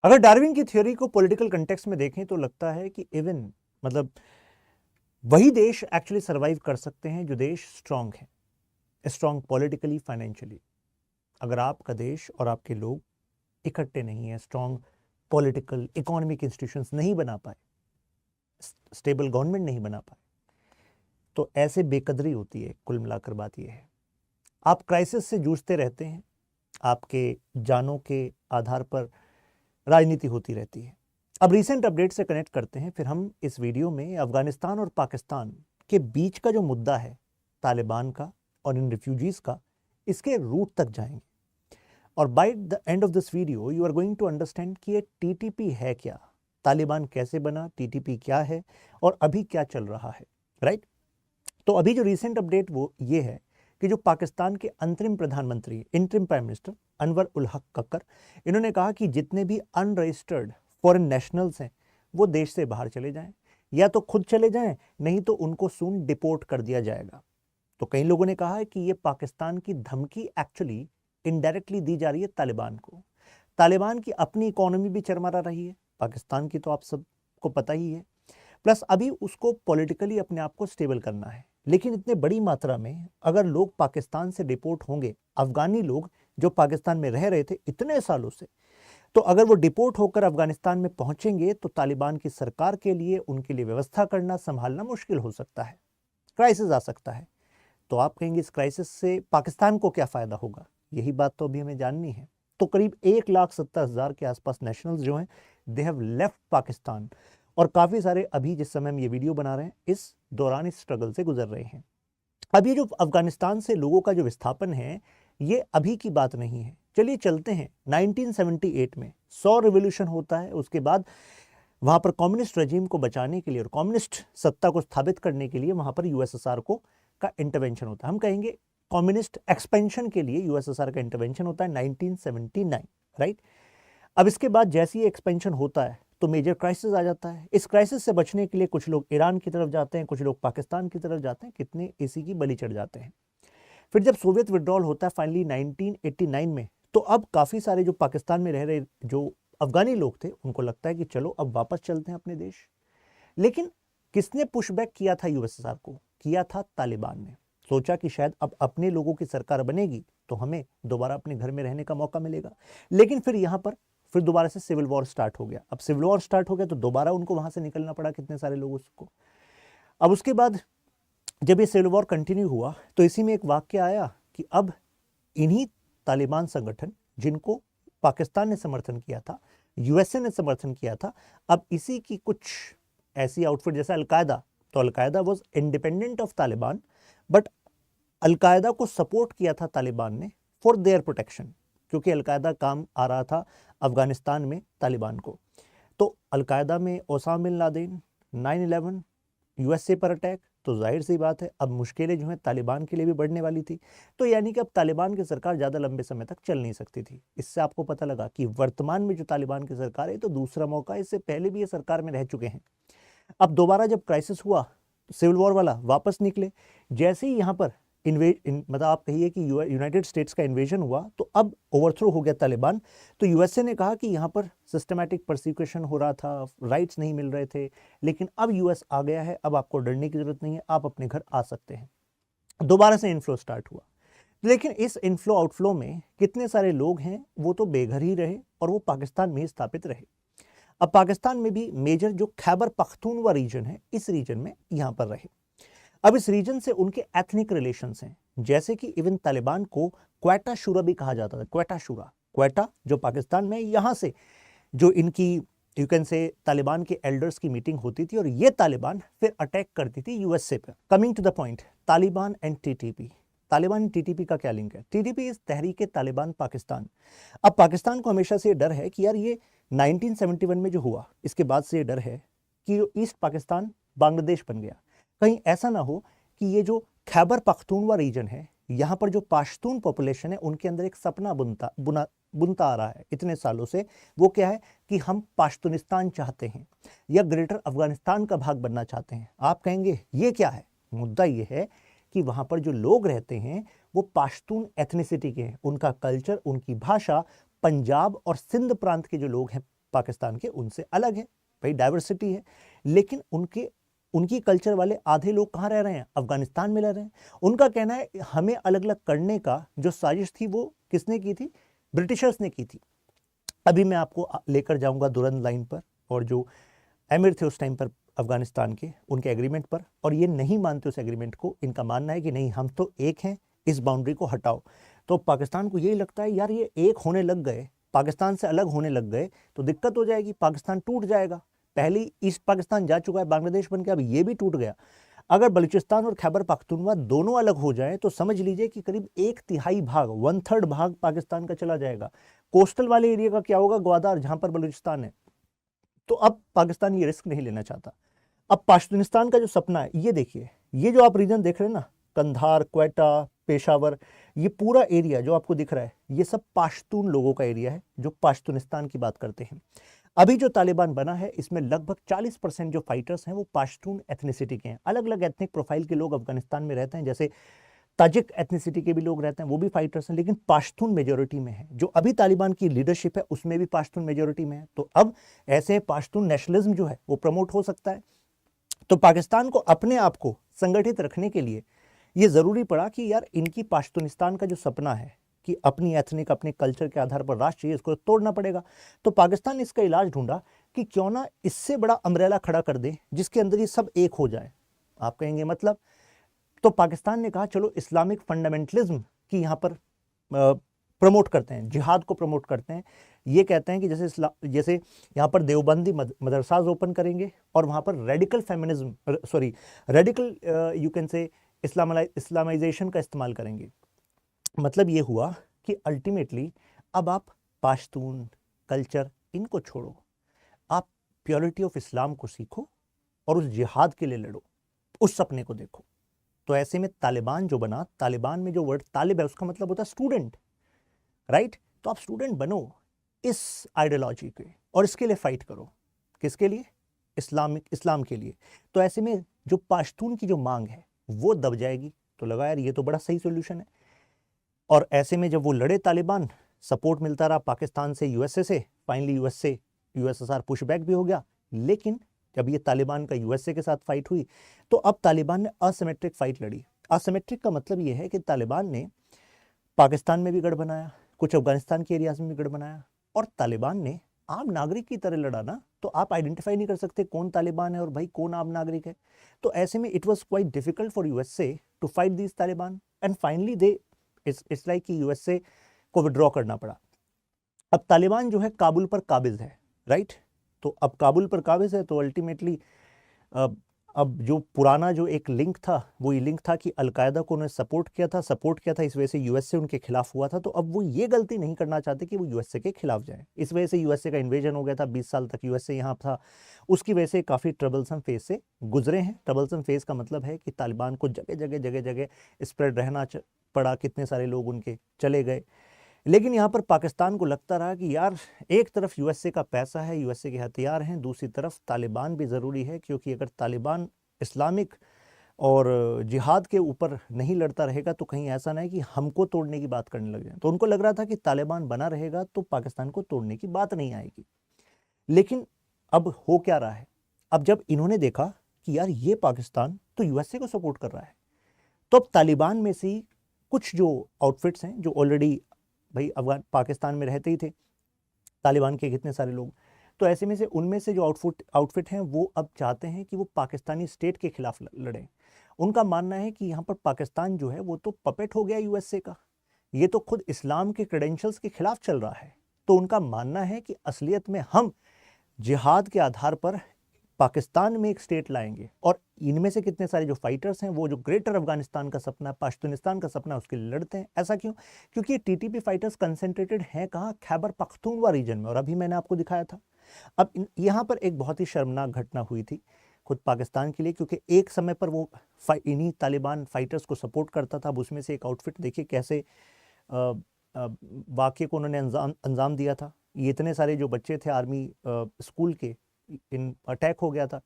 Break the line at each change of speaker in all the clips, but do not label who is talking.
अगर डार्विन की थ्योरी को पॉलिटिकल कंटेक्स्ट में देखें तो लगता है कि इवन मतलब वही देश एक्चुअली सरवाइव कर सकते हैं जो देश स्ट्रांग है, स्ट्रांग पॉलिटिकली, फाइनेंशियली। अगर आपका देश और आपके लोग इकट्ठे नहीं है, स्ट्रांग पॉलिटिकल इकोनॉमिक इंस्टीट्यूशंस नहीं बना पाए, स्टेबल गवर्नमेंट नहीं बना पाए, तो ऐसे बेकदरी होती है। कुल मिलाकर बात यह है, आप क्राइसिस से जूझते रहते हैं, आपके जानों के आधार पर राजनीति होती रहती है। अब रीसेंट अपडेट से कनेक्ट करते हैं, फिर हम इस वीडियो में अफगानिस्तान और पाकिस्तान के बीच का जो मुद्दा है तालिबान का और इन रिफ्यूजीज का, इसके रूट तक जाएंगे। और by the end of this video you are going to understand कि ये टीटीपी है क्या, तालिबान कैसे बना, टीटीपी क्या है और अभी क्या चल रहा है, राइट। तो अभी जो रीसेंट अपडेट वो ये है कि जो पाकिस्तान के अंतरिम प्रधानमंत्री, interim prime minister Anwar ul Haq Kakkar, इन्होंने कहा कि जितने भी अनरजिस्टर्ड फॉरेन नेशनल्स हैं वो देश से बाहर चले जाएं, या तो खुद चले जाएं, नहीं तो उनको सून डिपोर्ट कर दिया जाएगा। तो कई लोगों ने कहा है कि ये पाकिस्तान की धमकी एक्चुअली इनडायरेक्टली दी जा रही है तालिबान को। तालिबान की अपनी इकोनॉमी भी चरमरा रही है, पाकिस्तान की तो आप सबको पता ही है, प्लस अभी उसको पॉलिटिकली अपने आप को स्टेबल करना है। लेकिन इतने बड़ी मात्रा में अगर लोग पाकिस्तान से डिपोर्ट होंगे, अफगानी लोग जो पाकिस्तान में रह रहे थे इतने सालों से, तो अगर वो डिपोर्ट होकर अफगानिस्तान में पहुंचेंगे तो तालिबान की सरकार के लिए उनके लिए व्यवस्था करना, संभालना मुश्किल हो सकता है, क्राइसिस आ सकता है। तो आप कहेंगे इस क्राइसिस से पाकिस्तान को क्या फायदा होगा, यही बात तो अभी हमें जाननी है। तो करीब 1,70,000 के आसपास नेशनल्स जो हैं दे हैव लेफ्ट पाकिस्तान, और काफ़ी सारे अभी जिस समय हम ये वीडियो बना रहे हैं इस दौरान इस स्ट्रगल से गुजर रहे हैं। अब ये जो अफगानिस्तान से लोगों का जो विस्थापन है ये अभी की बात नहीं है। चलिए चलते हैं 1978 में 100 रिवोल्यूशन होता है, उसके बाद वहाँ पर कम्युनिस्ट रजीम को बचाने के लिए और कम्युनिस्ट सत्ता को स्थापित करने के लिए वहाँ पर यूएसएसआर को का इंटरवेंशन होता है। हम कहेंगे कम्युनिस्ट एक्सपेंशन के लिए यूएसएसआर का इंटरवेंशन होता है 1979, राइट। अब इसके बाद जैसे ही एक्सपेंशन होता है तो मेजर क्राइसिस आ जाता है। इस क्राइसिस से बचने के लिए कुछ लोग ईरान की तरफ जाते हैं, कुछ लोग पाकिस्तान की तरफ जाते हैं, कितने इसी की बलि चढ़ जाते हैं। फिर जब सोवियत विड्रॉल होता है फाइनली 1989 में, तो अब काफ़ी सारे जो पाकिस्तान में रह रहे जो अफगानी लोग थे उनको लगता है कि चलो अब वापस चलते हैं अपने देश। लेकिन किसने पुशबैक किया था यूएसएसआर को? किया था तालिबान ने। सोचा कि शायद अब अपने लोगों की सरकार बनेगी तो हमें दोबारा अपने घर में रहने का मौका मिलेगा। लेकिन फिर यहाँ पर फिर दोबारा से सिविल वॉर स्टार्ट हो गया। अब सिविल वॉर स्टार्ट हो गया तो दोबारा उनको वहां से निकलना पड़ा, कितने सारे लोगों को। अब उसके बाद जब ये सिविल वॉर कंटिन्यू हुआ तो इसी में एक वाक्य आया कि अब इन्हीं तालिबान संगठन जिनको पाकिस्तान ने समर्थन किया था, यूएसए ने समर्थन किया था, अब इसी की कुछ ऐसी आउटफिट जैसे अलकायदा, तो al Qaeda was independent of Taliban, but al Qaeda को सपोर्ट किया था तालिबान ने फॉर देयर प्रोटेक्शन, क्योंकि अलकायदा काम आ रहा था अफगानिस्तान में तालिबान को। तो अलकायदा में ओसामा बिन लादेन, 9/11, यूएसए पर अटैक, तो जाहिर सी बात है अब मुश्किलें जो हैं तालिबान के लिए भी बढ़ने वाली थी। तो यानी कि अब तालिबान की सरकार ज़्यादा लंबे समय तक चल नहीं सकती थी। इससे आपको पता लगा कि वर्तमान में जो तालिबान की सरकार है तो दूसरा मौका, इससे पहले भी ये सरकार में रह चुके हैं। अब दोबारा जब क्राइसिस हुआ सिविल वॉर वाला, वापस निकले। जैसे ही यहाँ पर मतलब आप कहिए कि यूनाइटेड स्टेट्स का इन्वेजन हुआ तो अब ओवरथ्रो हो गया तालिबान। तो यूएसए ने कहा कि यहाँ पर सिस्टमैटिक परसिक्यूशन हो रहा था, राइट्स नहीं मिल रहे थे, लेकिन अब यूएस आ गया है, अब आपको डरने की जरूरत नहीं है, आप अपने घर आ सकते हैं। दोबारा से इनफ्लो स्टार्ट हुआ। लेकिन इस इनफ्लो आउटफ्लो में कितने सारे लोग हैं वो तो बेघर ही रहे और वो पाकिस्तान में ही स्थापित रहे। अब पाकिस्तान में भी मेजर जो खैबर पख्तूनवा रीजन है, इस रीजन में यहाँ पर रहे। अब इस रीजन से उनके एथनिक रिलेशंस हैं, जैसे कि इवन तालिबान को क्वेटा शूरा भी कहा जाता था। क्वेटा शूरा, क्वेटा जो पाकिस्तान में, यहाँ से जो इनकी यू कैन से तालिबान के एल्डर्स की मीटिंग होती थी और ये तालिबान फिर अटैक करती थी यूएसए पर। Coming to the point, Taliban and TTP. Taliban TTP का क्या लिंक है? TTP is Tehrik Taliban Pakistan. अब पाकिस्तान को हमेशा से ये डर है कि यार ये 1971 में जो हुआ इसके बाद से ये डर है कि ईस्ट पाकिस्तान बांग्लादेश बन गया, कहीं ऐसा ना हो कि ये जो खैबर पख्तूनवा रीजन है यहाँ पर जो पाश्तून पॉपुलेशन है उनके अंदर एक सपना बुनता आ रहा है इतने सालों से। वो क्या है कि हम पाश्तूनिस्तान चाहते हैं या ग्रेटर अफगानिस्तान का भाग बनना चाहते हैं। आप कहेंगे ये क्या है? मुद्दा ये है कि वहाँ पर जो लोग रहते हैं वो पाश्तून एथनिसिटी के हैं, उनका कल्चर, उनकी भाषा पंजाब और सिंध प्रांत के जो लोग हैं पाकिस्तान के उनसे अलग है, भाई डाइवर्सिटी है, लेकिन उनकी कल्चर वाले आधे लोग कहाँ रह रहे हैं? अफगानिस्तान में रह रहे हैं। उनका कहना है हमें अलग अलग करने का जो साजिश थी वो किसने की थी? ब्रिटिशर्स ने की थी। अभी मैं आपको लेकर जाऊंगा दुरंत लाइन पर, और जो एमिर थे उस टाइम पर अफगानिस्तान के, उनके एग्रीमेंट पर, और ये नहीं मानते उस एग्रीमेंट को। इनका मानना है कि नहीं, हम तो एक हैं, इस बाउंड्री को हटाओ। तो पाकिस्तान को यही लगता है यार ये एक होने लग गए, पाकिस्तान से अलग होने लग गए तो दिक्कत हो जाएगी, पाकिस्तान टूट जाएगा। पहले ईस्ट पाकिस्तान जा चुका है, बांग्लादेश बन के, अब ये भी टूट गया। अगर बलूचिस्तान और खैबर पख्तूनख्वा दोनों अलग हो जाए तो समझ लीजिए कि करीब 1/3 भाग, 1/3 भाग पाकिस्तान का चला जाएगा। कोस्टल वाले एरिया का क्या होगा? ग्वादार, जहां पर बलूचिस्तान है। तो अब पाकिस्तान ये रिस्क नहीं लेना चाहता। अब पाश्तूनिस्तान का जो सपना है, ये देखिए, ये जो आप रीजन देख रहे हैं ना, कंधार, क्वेटा, पेशावर, ये पूरा एरिया जो आपको दिख रहा है, ये सब पाश्तून लोगों का एरिया है जो पाश्तूनिस्तान की बात करते हैं। अभी जो तालिबान बना है इसमें लगभग 40% जो फाइटर्स हैं वो पाश्तून एथनिसिटी के हैं। अलग अलग एथनिक प्रोफाइल के लोग अफगानिस्तान में रहते हैं, जैसे ताजिक एथनिसिटी के भी लोग रहते हैं, वो भी फाइटर्स हैं, लेकिन पाश्तून मेजोरिटी में है। जो अभी तालिबान की लीडरशिप है उसमें भी पाश्तून मेजोरिटी में है। तो अब ऐसे पाश्तून नेशनलिज्म जो है वो प्रमोट हो सकता है। तो पाकिस्तान को अपने आप को संगठित रखने के लिए ये जरूरी पड़ा कि यार इनकी पाश्तूनिस्तान का जो सपना है कि अपनी एथनिक, अपने कल्चर के आधार पर राष्ट्र चाहिए, इसको तोड़ना पड़ेगा। तो पाकिस्तान ने इसका इलाज ढूंढा कि क्यों ना इससे बड़ा अम्ब्रेला खड़ा कर दे जिसके अंदर ये सब एक हो जाए। आप कहेंगे मतलब? तो पाकिस्तान ने कहा चलो इस्लामिक फंडामेंटलिज्म की यहाँ पर प्रमोट करते हैं, जिहाद को प्रमोट करते हैं। ये कहते हैं कि जैसे यहाँ पर देवबंदी मदरसाज ओपन करेंगे और वहाँ पर radical feminism, radical you can say Islamisation का इस्तेमाल करेंगे। मतलब ये हुआ कि अल्टीमेटली अब आप पाश्तून कल्चर इनको छोड़ो, आप प्योरिटी ऑफ इस्लाम को सीखो और उस जिहाद के लिए लड़ो, उस सपने को देखो। तो ऐसे में तालिबान जो बना, तालिबान में जो वर्ड तालिब है उसका मतलब होता है स्टूडेंट, राइट? तो आप स्टूडेंट बनो इस आइडियोलॉजी के और इसके लिए फाइट करो। किसके लिए? इस्लाम के लिए। तो ऐसे में जो पाश्तून की जो मांग है वो दब जाएगी। तो लगा यार ये तो बड़ा सही सोल्यूशन है। और ऐसे में जब वो लड़े तालिबान, सपोर्ट मिलता रहा पाकिस्तान से, यूएसए से, फाइनली यूएसएसआर पुशबैक भी हो गया। लेकिन जब ये तालिबान का यूएसए के साथ फाइट हुई तो अब तालिबान ने असिमेट्रिक फाइट लड़ी। असिमेट्रिक का मतलब ये है कि तालिबान ने पाकिस्तान में भी गढ़ बनाया, कुछ अफगानिस्तान के एरियाज में भी गढ़ बनाया, और तालिबान ने आम नागरिक की तरह लड़ा ना, तो आप आइडेंटिफाई नहीं कर सकते कौन तालिबान है और भाई कौन आम नागरिक है। तो ऐसे में it was quite difficult for USA to fight this Taliban, and finally they it's like कि यूएसए को विड्रॉ करना पड़ा। अब तालिबान जो है काबुल पर काबिज है, राइट? तो अब काबुल पर काबिज है तो अल्टीमेटली अब जो पुराना जो एक लिंक था वो ये लिंक था कि अलकायदा को उन्होंने सपोर्ट किया था, इस वजह से यूएसए उनके खिलाफ हुआ था। तो अब वो ये गलती नहीं करना चाहते कि वो यूएसए के खिलाफ जाए। इस वजह से यूएसए का इन्वेजन हो गया था, 20 साल तक यूएसए यहाँ था, उसकी वजह से काफ़ी ट्रबलसम फेज से गुजरे हैं। ट्रबलसम फेज का मतलब है कि तालिबान को जगह जगह स्प्रेड रहना पड़ा, कितने सारे लोग उनके चले गए। लेकिन यहाँ पर पाकिस्तान को लगता रहा कि यार एक तरफ यूएसए का पैसा है, यूएसए के हथियार हैं, दूसरी तरफ तालिबान भी ज़रूरी है, क्योंकि अगर तालिबान इस्लामिक और जिहाद के ऊपर नहीं लड़ता रहेगा तो कहीं ऐसा नहीं कि हमको तोड़ने की बात करने लग जाए। तो उनको लग रहा था कि तालिबान बना रहेगा तो पाकिस्तान को तोड़ने की बात नहीं आएगी। लेकिन अब हो क्या रहा है? अब जब इन्होंने देखा कि यार ये पाकिस्तान तो यूएसए को सपोर्ट कर रहा है, तो अब तालिबान में से कुछ जो आउटफिट्स हैं जो ऑलरेडी भाई पाकिस्तान में रहते ही थे तालिबान के कितने सारे लोग, तो ऐसे में से उनमें से जो आउटफिट हैं वो अब चाहते हैं कि वो पाकिस्तानी स्टेट के खिलाफ लड़ें। उनका मानना है कि यहाँ पर पाकिस्तान जो है वो तो पपेट हो गया यूएसए का, ये तो खुद इस्लाम के क्रेडेंशियल्स के खिलाफ चल रहा है। तो उनका मानना है कि असलियत में हम जिहाद के आधार पर पाकिस्तान में एक स्टेट लाएंगे, और इनमें से कितने सारे जो फाइटर्स हैं वो जो ग्रेटर अफगानिस्तान का सपना, पाश्तूनिस्तान का सपना, उसके लिए लड़ते हैं। ऐसा क्यों? क्योंकि ये टीटीपी फाइटर्स कंसेंट्रेटेड हैं कहाँ? खैबर पख्तूनख्वा रीजन में, और अभी मैंने आपको दिखाया था। अब यहाँ पर एक बहुत ही शर्मनाक घटना हुई थी खुद पाकिस्तान के लिए, क्योंकि एक समय पर वो इन्हीं तालिबान फाइटर्स को सपोर्ट करता था। अब उसमें से एक आउटफिट देखिए कैसे वाक़ये को उन्होंने अंजाम दिया था। ये इतने सारे जो बच्चे थे आर्मी स्कूल के, इन अटैक हो गया था,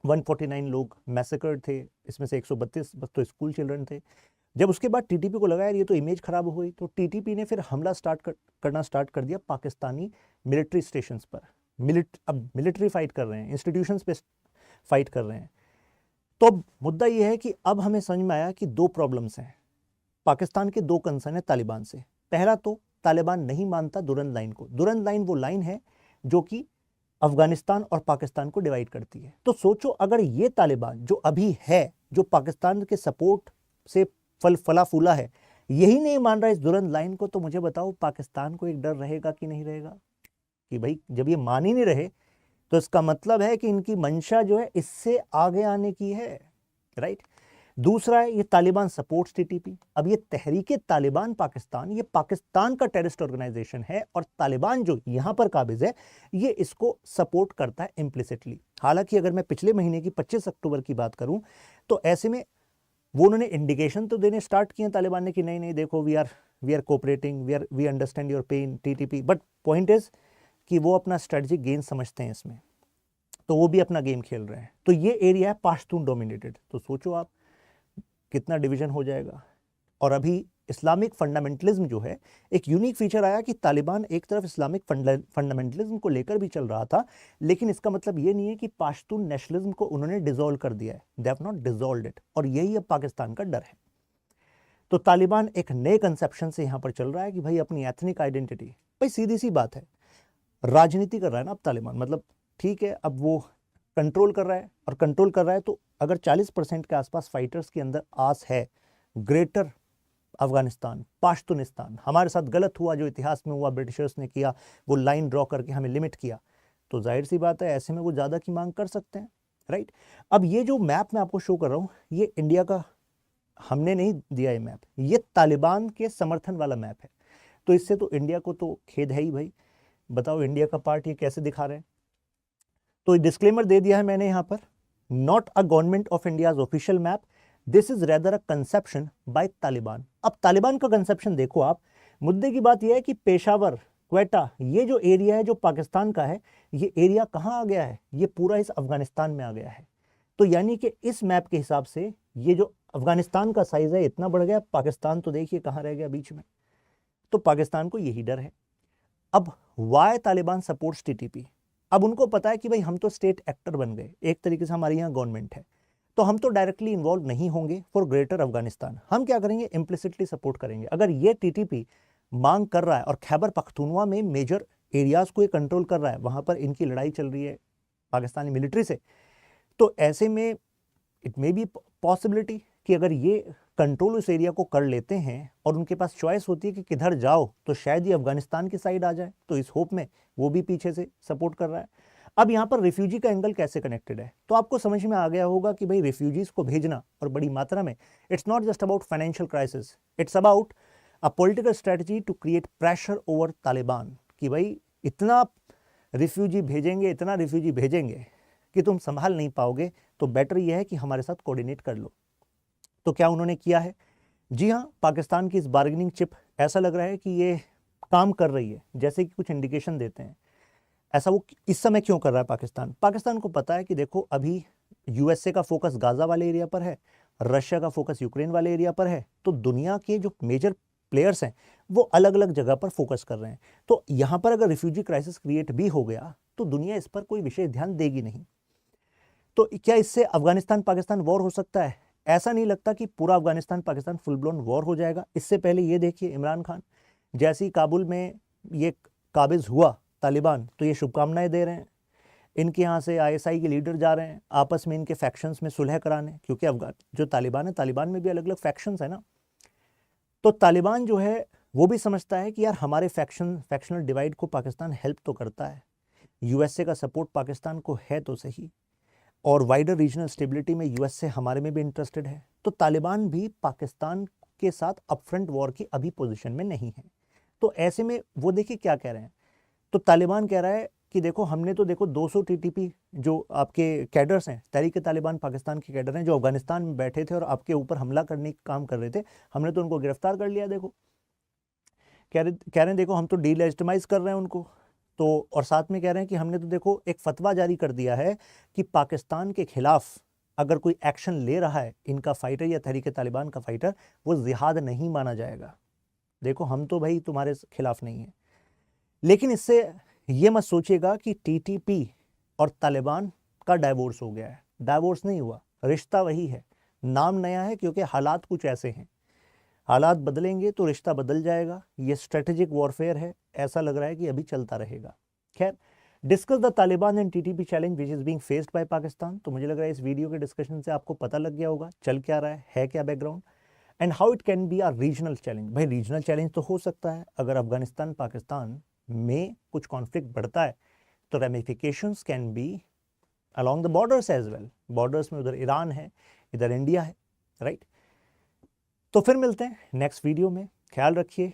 149 लोग मैसेकर्ड थे, इसमें से 132 बस तो स्कूल चिल्ड्रन थे। जब उसके बाद टीटीपी को लगा यार ये तो इमेज खराब हो गई, तो टीटीपी ने फिर हमला करना स्टार्ट कर दिया पाकिस्तानी मिलिट्री स्टेशंस पर, अब मिलिट्री फाइट कर रहे हैं, इंस्टीट्यूशंस पे फाइट कर रहे हैं। तो अब मुद्दा यह है कि अब हमें समझ में आया कि दो प्रॉब्लम्स हैं, पाकिस्तान के दो कंसर्न है तालिबान से। पहला तो तालिबान नहीं मानता दुरंद लाइन को। दुरंद लाइन वो लाइन है जो कि अफगानिस्तान और पाकिस्तान को डिवाइड करती है। तो सोचो अगर ये तालिबान जो अभी है, जो पाकिस्तान के सपोर्ट से फला फूला है, यही नहीं मान रहा इस दुरंद लाइन को, तो मुझे बताओ पाकिस्तान को एक डर रहेगा कि नहीं रहेगा कि भाई जब ये मान ही नहीं रहे तो इसका मतलब है कि इनकी मंशा जो है इससे आगे आने की है, राइट। दूसरा है ये तालिबान सपोर्ट्स टीटीपी। अब ये तहरीके तालिबान पाकिस्तान, ये पाकिस्तान का टेररिस्ट ऑर्गेनाइजेशन है और तालिबान जो यहां पर काबिज है ये इसको सपोर्ट करता है इम्प्लिसिटली। हालांकि अगर मैं पिछले महीने की 25 अक्टूबर की बात करूं तो ऐसे में वो उन्होंने इंडिकेशन तो देने स्टार्ट किए तालिबान ने कि नहीं नहीं देखो we are cooperating, we understand your pain TTP. But point is कि वो अपना स्ट्रेटेजिक गेन समझते हैं इसमें, तो वो भी अपना गेम खेल रहे हैं। तो ये एरिया है पाश्तून डोमिनेटेड। तो सोचो आप कितना डिवीजन हो जाएगा। और अभी इस्लामिक फंडामेंटलिज्म जो है, एक यूनिक फीचर आया कि तालिबान एक तरफ इस्लामिक फंडामेंटलिज्म को लेकर भी चल रहा था, लेकिन इसका मतलब ये नहीं है कि पाश्तून नेशनलिज्म को उन्होंने डिसॉल्व कर दिया है। They have not dissolved it. और यही अब पाकिस्तान का डर है। तो तालिबान एक नए कंसेप्शन से यहां पर चल रहा है कि भाई अपनी एथनिक आइडेंटिटी, भाई सीधी सी बात है, राजनीति कर रहा है ना अब तालिबान। मतलब ठीक है, अब वो कंट्रोल कर रहा है, और कंट्रोल कर रहा है तो अगर 40% के आसपास फाइटर्स के अंदर आस है ग्रेटर अफगानिस्तान, पाश्तूनिस्तान, हमारे साथ गलत हुआ जो इतिहास में हुआ, ब्रिटिशर्स ने किया, वो लाइन ड्रॉ करके हमें लिमिट किया, तो जाहिर सी बात है ऐसे में वो ज़्यादा की मांग कर सकते हैं, राइट। अब ये जो मैप मैं आपको शो कर रहा हूँ ये इंडिया का हमने नहीं दिया, ये मैप ये तालिबान के समर्थन वाला मैप है। तो इससे तो इंडिया को तो खेद है ही भाई। बताओ इंडिया का पार्ट ये कैसे दिखा रहे हैं। तो डिस्क्लेमर दे दिया है मैंने यहाँ पर, not a government of India's official map, this is rather a conception by Taliban. अब तालिबान का कंसेप्शन देखो आप। मुद्दे की बात यह है कि पेशावर, क्वेटा, ये जो एरिया है जो पाकिस्तान का है, ये एरिया कहाँ आ गया है, ये पूरा इस अफगानिस्तान में आ गया है। तो यानी कि इस मैप के हिसाब से ये जो अफगानिस्तान का साइज है इतना बढ़ गया, पाकिस्तान तो देखिए कहाँ रह गया बीच में। तो पाकिस्तान को यही डर है। अब वाई तालिबान सपोर्ट्स टीटीपी। अब उनको पता है कि भाई हम तो स्टेट एक्टर बन गए, एक तरीके से हमारी यहाँ गवर्नमेंट है, तो हम तो डायरेक्टली इन्वॉल्व नहीं होंगे फॉर ग्रेटर अफगानिस्तान। हम क्या करेंगे, इम्प्लिसिटली सपोर्ट करेंगे। अगर ये टीटीपी मांग कर रहा है और खैबर पख्तूनवा में मेजर एरियाज को ये कंट्रोल कर रहा है, वहां पर इनकी लड़ाई चल रही है पाकिस्तानी मिलिट्री से, तो ऐसे में इट मे बी पॉसिबिलिटी कि अगर ये कंट्रोल उस एरिया को कर लेते हैं और उनके पास चॉइस होती है कि किधर जाओ, तो शायद ये अफगानिस्तान की साइड आ जाए। तो इस होप में वो भी पीछे से सपोर्ट कर रहा है। अब यहाँ पर रिफ्यूजी का एंगल कैसे कनेक्टेड है, तो आपको समझ में आ गया होगा कि भाई रिफ्यूजीज को भेजना और बड़ी मात्रा में, it's not just about financial crisis, it's about a political strategy to create pressure over Taliban कि भाई इतना रिफ्यूजी भेजेंगे, इतना रिफ्यूजी भेजेंगे कि तुम संभाल नहीं पाओगे, तो बेटर यह है कि हमारे साथ कोऑर्डिनेट कर लो। तो क्या उन्होंने किया है? जी हाँ, पाकिस्तान की इस बार्गेनिंग चिप ऐसा लग रहा है कि ये काम कर रही है, जैसे कि कुछ इंडिकेशन देते हैं। ऐसा वो इस समय क्यों कर रहा है पाकिस्तान? पाकिस्तान को पता है कि देखो अभी यूएसए का फोकस गाजा वाले एरिया पर है, रशिया का फोकस यूक्रेन वाले एरिया पर है, तो दुनिया के जो मेजर प्लेयर्स हैं वो अलग अलग जगह पर फोकस कर रहे हैं। तो यहाँ पर अगर रिफ्यूजी क्राइसिस क्रिएट भी हो गया तो दुनिया इस पर कोई विशेष ध्यान देगी नहीं। तो क्या इससे अफगानिस्तान पाकिस्तान वॉर हो सकता है? ऐसा नहीं लगता कि पूरा Afghanistan Pakistan full blown war हो जाएगा। इससे पहले ये देखिए, इमरान खान जैसे ही काबुल में ये काबिज हुआ तालिबान, तो ये शुभकामनाएं दे रहे हैं। इनके यहाँ से आईएसआई के लीडर जा रहे हैं आपस में इनके फैक्शंस में सुलह कराने, क्योंकि अफगान जो तालिबान है, तालिबान में भी अलग अलग फैक्शंस है ना। तो तालिबान जो है वो भी समझता है कि यार हमारे फैक्शनल डिवाइड को पाकिस्तान हेल्प तो करता है, यूएसए का सपोर्ट पाकिस्तान को है तो सही, और वाइडर रीजनल स्टेबिलिटी में यूएसए हमारे में भी इंटरेस्टेड है। तो तालिबान भी पाकिस्तान के साथ अपफ्रंट वॉर की अभी पोजीशन में नहीं है। तो ऐसे में वो देखिए क्या कह रहे हैं। तो तालिबान कह रहा है कि देखो हमने तो देखो 200 टीटीपी जो आपके कैडर्स हैं, तहरीक तालिबान पाकिस्तान के कैडर हैं, जो अफगानिस्तान में बैठे थे और आपके ऊपर हमला करने का काम कर रहे थे, हमने तो उनको गिरफ्तार कर लिया। देखो कह रहे हैं देखो हम तो डीलेजिटिमाइज कर रहे हैं उनको। तो और साथ में कह रहे हैं कि हमने तो देखो एक फतवा जारी कर दिया है कि पाकिस्तान के खिलाफ अगर कोई एक्शन ले रहा है इनका फाइटर या तहरीक तालिबान का फाइटर, वो जिहाद नहीं माना जाएगा। देखो हम तो भाई तुम्हारे खिलाफ नहीं है। लेकिन इससे ये मत सोचिएगा कि टीटीपी और तालिबान का डाइवोर्स हो गया है। डाइवोर्स नहीं हुआ, रिश्ता वही है, नाम नया है क्योंकि हालात कुछ ऐसे हैं। हालात बदलेंगे तो रिश्ता बदल जाएगा। ये स्ट्रेटेजिक वॉरफेयर है, ऐसा लग रहा है कि अभी चलता रहेगा। खैर, discuss the Taliban and TTP challenge which is being faced by Pakistan. तो मुझे लग रहा है इस वीडियो के डिस्कशन से आपको पता लग गया होगा चल क्या रहा है क्या background, and how it can be a regional challenge. भाई रीजनल चैलेंज तो हो सकता है, अगर अफगानिस्तान पाकिस्तान में कुछ कॉन्फ्लिक्ट बढ़ता है तो ramifications can be along the borders as well। Borders में उधर ईरान है, इधर इंडिया है, राइट। तो फिर मिलते हैं नेक्स्ट वीडियो में। ख्याल रखिए,